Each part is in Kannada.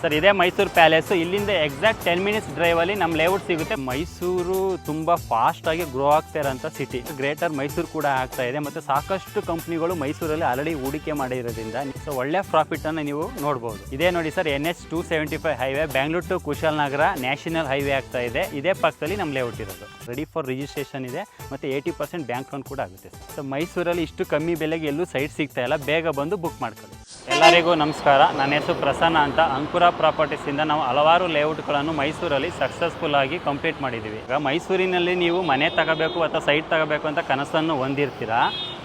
ಸರ್ ಇದೇ ಮೈಸೂರು ಪ್ಯಾಲೇಸು. ಇಲ್ಲಿಂದ ಎಕ್ಸಾಕ್ಟ್ 10 ಮಿನಿಟ್ಸ್ ಡ್ರೈವಲ್ಲಿ ನಮ್ಮ ಲೇಔಟ್ ಸಿಗುತ್ತೆ. ಮೈಸೂರು ತುಂಬ ಫಾಸ್ಟಾಗಿ ಗ್ರೋ ಆಗ್ತಾ ಇರೋಂಥ ಸಿಟಿ. ಗ್ರೇಟರ್ ಮೈಸೂರು ಕೂಡ ಆಗ್ತಾ ಇದೆ ಮತ್ತು ಸಾಕಷ್ಟು ಕಂಪ್ನಿಗಳು ಮೈಸೂರಲ್ಲಿ ಆಲ್ರೆಡಿ ಹೂಡಿಕೆ ಮಾಡಿರೋದ್ರಿಂದ ಸೊ ಒಳ್ಳೆ ಪ್ರಾಫಿಟನ್ನು ನೀವು ನೋಡ್ಬೋದು. ಇದೇ ನೋಡಿ sir, NH 275 highway Bangalore to Kushalanagara national highway ಆಗ್ತಾ ಇದೆ. ಇದೇ ಪಕ್ಕದಲ್ಲಿ ನಮ್ಮ ಲೇಔಟ್ ಇರೋದು. ರೆಡಿ ಫಾರ್ ರಿಜಿಸ್ಟ್ರೇಷನ್ ಇದೆ ಮತ್ತು 80% ಬ್ಯಾಂಕ್ ಲೋನ್ ಕೂಡ ಆಗುತ್ತೆ. ಸೊ ಮೈಸೂರಲ್ಲಿ ಇಷ್ಟು ಕಮ್ಮಿ ಬೆಲೆಗೆ ಎಲ್ಲೂ ಸೈಟ್ ಸಿಗ್ತಾ ಇಲ್ಲ, ಬೇಗ ಬಂದು ಬುಕ್ ಮಾಡ್ಕೊಳ್ಳಿ. ಎಲ್ಲರಿಗೂ ನಮಸ್ಕಾರ, ನನ್ನ ಹೆಸರು ಪ್ರಸನ್ನ ಅಂತ. ಅಂಕುರ ಪ್ರಾಪರ್ಟೀಸಿಂದ ನಾವು ಹಲವಾರು ಲೇಔಟ್ಗಳನ್ನು ಮೈಸೂರಲ್ಲಿ ಸಕ್ಸಸ್ಫುಲ್ ಆಗಿ ಕಂಪ್ಲೀಟ್ ಮಾಡಿದ್ದೀವಿ. ಈಗ ಮೈಸೂರಿನಲ್ಲಿ ನೀವು ಮನೆ ತಗೋಬೇಕು ಅಥವಾ ಸೈಟ್ ತಗೋಬೇಕು ಅಂತ ಕನಸನ್ನು ಹೊಂದಿರ್ತೀರಾ,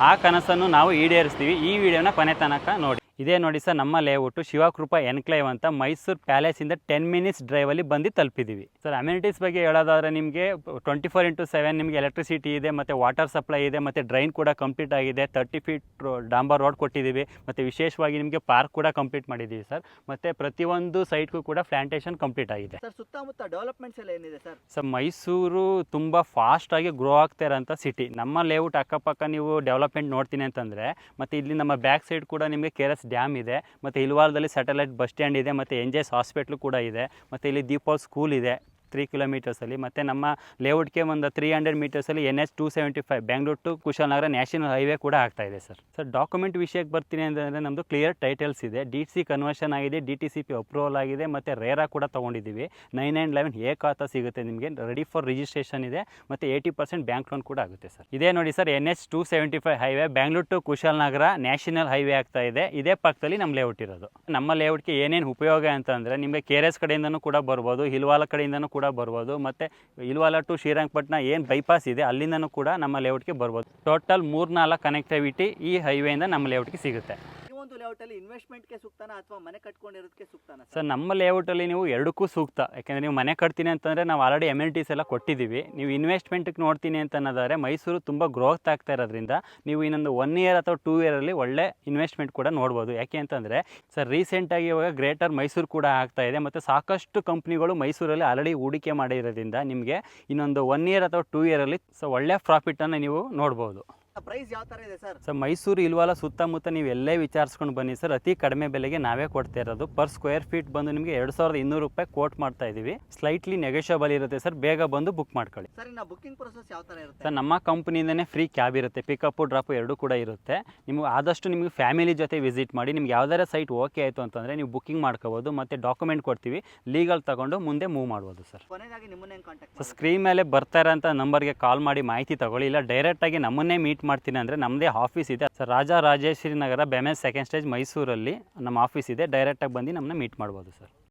ಆ ಕನಸನ್ನು ನಾವು ಈಡೇರಿಸ್ತೀವಿ. ಈ ವಿಡಿಯೋನ ಕೊನೆ ತನಕ ನೋಡಿ. ಇದೇ ನೋಡಿ ಸರ್, ನಮ್ಮ ಲೇಔಟು ಶಿವಕೃಪಾ ಎನ್ಕ್ಲೇವ್ ಅಂತ ಮೈಸೂರು ಪ್ಯಾಲೇಸಿಂದ 10 ಮಿನಿಟ್ಸ್ ಡ್ರೈವಲ್ಲಿ ಬಂದು ತಲುಪಿದ್ದೀವಿ. ಸರ್ ಅಮ್ಯುನಿಟೀಸ್ ಬಗ್ಗೆ ಹೇಳೋದಾದರೆ ನಿಮಗೆ 24x7 ನಿಮಗೆ ಎಲೆಕ್ಟ್ರಿಸಿಟಿ ಇದೆ ಮತ್ತು ವಾಟರ್ ಸಪ್ಲೈ ಇದೆ ಮತ್ತು ಡ್ರೈನ್ ಕೂಡ ಕಂಪ್ಲೀಟ್ ಆಗಿದೆ. 30 ಫೀಟ್ ಡಾಂಬರ್ ರೋಡ್ ಕೊಟ್ಟಿದ್ದೀವಿ ಮತ್ತು ವಿಶೇಷವಾಗಿ ನಿಮಗೆ ಪಾರ್ಕ್ ಕೂಡ ಕಂಪ್ಲೀಟ್ ಮಾಡಿದ್ದೀವಿ ಸರ್. ಮತ್ತು ಪ್ರತಿಯೊಂದು ಸೈಟ್ಗೂ ಕೂಡ ಪ್ಲಾಂಟೇಷನ್ ಕಂಪ್ಲೀಟ್ ಆಗಿದೆ. ಸರ್ ಸುತ್ತಮುತ್ತ ಡೆವಲಪ್ಮೆಂಟ್ಸ್ ಎಲ್ಲ ಏನಿದೆ ಸರ್? ಸರ್ ಮೈಸೂರು ತುಂಬ ಫಾಸ್ಟಾಗಿ ಗ್ರೋ ಆಗ್ತಾ ಇರೋಂಥ ಸಿಟಿ. ನಮ್ಮ ಲೇಔಟ್ ಅಕ್ಕಪಕ್ಕ ನೀವು ಡೆವಲಪ್ಮೆಂಟ್ ನೋಡ್ತೀನಿ ಅಂತಂದರೆ, ಮತ್ತು ಇಲ್ಲಿ ನಮ್ಮ ಬ್ಯಾಕ್ ಸೈಡ್ ಕೂಡ ನಿಮಗೆ KRS ಡ್ಯಾಮ್ ಇದೆ ಮತ್ತು ಇಲ್ವಾಲದಲ್ಲಿ ಸ್ಯಾಟಲೈಟ್ ಬಸ್ ಸ್ಟ್ಯಾಂಡ್ ಇದೆ ಮತ್ತು NJS ಹಾಸ್ಪಿಟ್ಲು ಕೂಡ ಇದೆ ಮತ್ತು ಇಲ್ಲಿ ದೀಪೋಲ್ ಸ್ಕೂಲ್ ಇದೆ 3 ಕಿಲೋಮೀಟರ್ಸಲ್ಲಿ. ಮತ್ತು ನಮ್ಮ ಲೇಔಟ್ಗೆ ಒಂದು 300 ಮೀಟರ್ಸಲ್ಲಿ NH 275 Bangalore to Kushalanagara national highway ಕೂಡ ಆಗ್ತಾ ಇದೆ ಸರ್. ಸರ್ ಡಾಕ್ಯುಮೆಂಟ್ ವಿಷಯಕ್ಕೆ ಬರ್ತೀನಿ ಅಂತಂದರೆ ನಮ್ಮದು ಕ್ಲಿಯರ್ ಟೈಟಲ್ಸ್ ಇದೆ, DTC ಕನ್ವರ್ಷನ್ ಆಗಿದೆ, DTCP ಅಪ್ರೂವಲ್ ಆಗಿದೆ ಮತ್ತು ರೇರಾ ಕೂಡ ತೊಗೊಂಡಿದ್ದೀವಿ. 9911 ಎ ಖಾತಾ ಸಿಗುತ್ತೆ ನಿಮಗೆ, ರೆಡಿ ಫಾರ್ ರಿಜಿಸ್ಟ್ರೇಷನ್ ಇದೆ ಮತ್ತು 80% ಬ್ಯಾಂಕ್ ಲೋನ್ ಕೂಡ ಆಗುತ್ತೆ ಸರ್. ಇದೇ ನೋಡಿ sir, NH 275 highway Bangalore to Kushalanagara national highway ಆಗ್ತಾ ಇದೆ. ಇದೇ ಪಕ್ಕದಲ್ಲಿ ನಮ್ಮ ಲೇಔಟ್ ಇರೋದು. ನಮ್ಮ ಲೇಔಟ್ಗೆ ಏನೇನು ಉಪಯೋಗ ಅಂತಂದರೆ, ನಿಮಗೆ KRS ಕಡೆಯಿಂದನೂ ಕೂಡ ಬರ್ಬೋದು, ಹಿಲ್ವಾಲ ಕಡೆಯಿಂದನೂ ಕೂಡ ಬರ್ಬೋದು ಮತ್ತು ಇಲ್ವಾಲ ಟು ಶ್ರೀರಂಗಪಟ್ಟಣ ಏನು ಬೈಪಾಸ್ ಇದೆ ಅಲ್ಲಿಂದನೂ ಕೂಡ ನಮ್ಮ ಲೇಔಟ್ಗೆ ಬರ್ಬೋದು. ಟೋಟಲ್ 3-4 ಕನೆಕ್ಟಿವಿಟಿ ಈ ಹೈವೇಯಿಂದ ನಮ್ಮ ಲೇಔಟ್ಗೆ ಸಿಗುತ್ತೆ. ಒಂದು ಲೇಔಟಲ್ಲಿ ಇನ್ವೆಸ್ಟ್ಮೆಂಟ್ಗೆ ಸೂಕ್ತನಾ ಅಥವಾ ಮನೆ ಕಟ್ಕೊಂಡಿರೋದಕ್ಕೆ ಸೂಕ್ತನಾ ಸರ್? ನಮ್ಮ ಲೇಔಟಲ್ಲಿ ನೀವು ಎರಡಕ್ಕೂ ಸೂಕ್ತ. ಯಾಕೆಂದರೆ ನೀವು ಮನೆ ಕಟ್ತೀನಿ ಅಂತಂದರೆ ನಾವು ಆಲ್ರೆಡಿ ಅಮ್ಯುನಿಟೀಸ್ ಎಲ್ಲ ಕೊಟ್ಟಿದ್ದೀವಿ. ನೀವು ಇನ್ವೆಸ್ಟ್ಮೆಂಟ್ಗೆ ನೋಡ್ತೀನಿ ಅಂತ ಅನ್ನೋದಾದರೆ ಮೈಸೂರು ತುಂಬ ಗ್ರೋತ್ ಆಗ್ತಾ ಇರೋದ್ರಿಂದ ನೀವು ಇನ್ನೊಂದು 1 ಇಯರ್ ಅಥವಾ 2 ಇಯರಲ್ಲಿ ಒಳ್ಳೆ ಇನ್ವೆಸ್ಟ್ಮೆಂಟ್ ಕೂಡ ನೋಡ್ಬೋದು. ಯಾಕೆ ಅಂತಂದರೆ ಸರ್ ರೀಸೆಂಟಾಗಿ ಇವಾಗ ಗ್ರೇಟರ್ ಮೈಸೂರು ಕೂಡ ಆಗ್ತಾ ಇದೆ ಮತ್ತು ಸಾಕಷ್ಟು ಕಂಪ್ನಿಗಳು ಮೈಸೂರಲ್ಲಿ ಆಲ್ರೆಡಿ ಹೂಡಿಕೆ ಮಾಡಿರೋದ್ರಿಂದ ನಿಮಗೆ ಇನ್ನೊಂದು 1 ಇಯರ್ ಅಥವಾ 2 ಇಯರಲ್ಲಿ ಸೊ ಒಳ್ಳೆ ಪ್ರಾಫಿಟನ್ನು ನೀವು ನೋಡ್ಬೋದು. ಪ್ರೈಸ್ ಯಾವ ಥರ ಇದೆ ಸರ್? ಸರ್ ಮೈಸೂರು ಇಲ್ವಾಲ ಸುತ್ತಮುತ್ತ ನೀವು ಎಲ್ಲೇ ವಿಚಾರಿಸ್ಕೊಂಡು ಬನ್ನಿ ಸರ್, ಅತಿ ಕಡಿಮೆ ಬೆಲೆಗೆ ನಾವೇ ಕೊಡ್ತಾ ಇರೋದು. ಪರ್ ಸ್ಕ್ವೇರ್ ಫೀಟ್ ಬಂದು ನಿಮಗೆ 2200 ರೂಪಾಯಿ ಕೋಟ್ ಮಾಡ್ತಾ ಇದ್ದೀವಿ. ಸ್ಲೈಟ್ಲಿ ನೆಗೋಷಿಯಬಲ್ ಇರುತ್ತೆ ಸರ್, ಬೇಗ ಬಂದು ಬುಕ್ ಮಾಡ್ಕೊಳ್ಳಿ. ಸರ್ ಇನ್ನು ಬುಕ್ಕಿಂಗ್ ಪ್ರೊಸೆಸ್ ಯಾವ ಥರ ಇರುತ್ತೆ? ಸರ್ ನಮ್ಮ ಕಂಪ್ನಿಯಿಂದನೇ ಫ್ರೀ ಕ್ಯಾಬ್ ಇರುತ್ತೆ, ಪಿಕಪ್ಪು ಡ್ರಾಪು ಎರಡೂ ಕೂಡ ಇರುತ್ತೆ. ನಿಮಗೆ ಆದಷ್ಟು ನಿಮಗೆ ಫ್ಯಾಮಿಲಿ ಜೊತೆ ವಿಸಿಟ್ ಮಾಡಿ. ನಿಮ್ಗೆ ಯಾವ್ದಾರ ಸೈಟ್ ಓಕೆ ಆಯಿತು ಅಂತಂದರೆ ನೀವು ಬುಕ್ಕಿಂಗ್ ಮಾಡ್ಕೋಬೋದು ಮತ್ತು ಡಾಕ್ಯುಮೆಂಟ್ ಕೊಡ್ತೀವಿ, ಲೀಗಲ್ ತಗೊಂಡು ಮುಂದೆ ಮೂವ್ ಮಾಡ್ಬೋದು ಸರ್. ಕೊನೆಯದಾಗಿ ನಿಮ್ಮನ್ನೇ ಕಾಂಟ್ಯಾಕ್ಟ್ ಸೊ ಸ್ಕ್ರೀನ್ ಮೇಲೆ ಬರ್ತಾ ಇರೋಂಥ ನಂಬರ್ಗೆ ಕಾಲ್ ಮಾಡಿ ಮಾಹಿತಿ ತಗೊಳ್ಳಿ, ಇಲ್ಲ ಡೈರೆಕ್ಟಾಗಿ ನಮ್ಮನ್ನೇ ಮೀಟ್ ಮಾಡ್ತೀನಿ ಅಂದರೆ ನಮ್ಮದೇ ಆಫೀಸ್ ಇದೆ sir, Rajarajeshwari Nagar, BMS 2nd stage ಮೈಸೂರಲ್ಲಿ ನಮ್ಮ ಆಫೀಸ್ ಇದೆ. ಡೈರೆಕ್ಟಾಗಿ ಬಂದು ನಮ್ಮನ್ನ ಮೀಟ್ ಮಾಡ್ಬೋದು ಸರ್.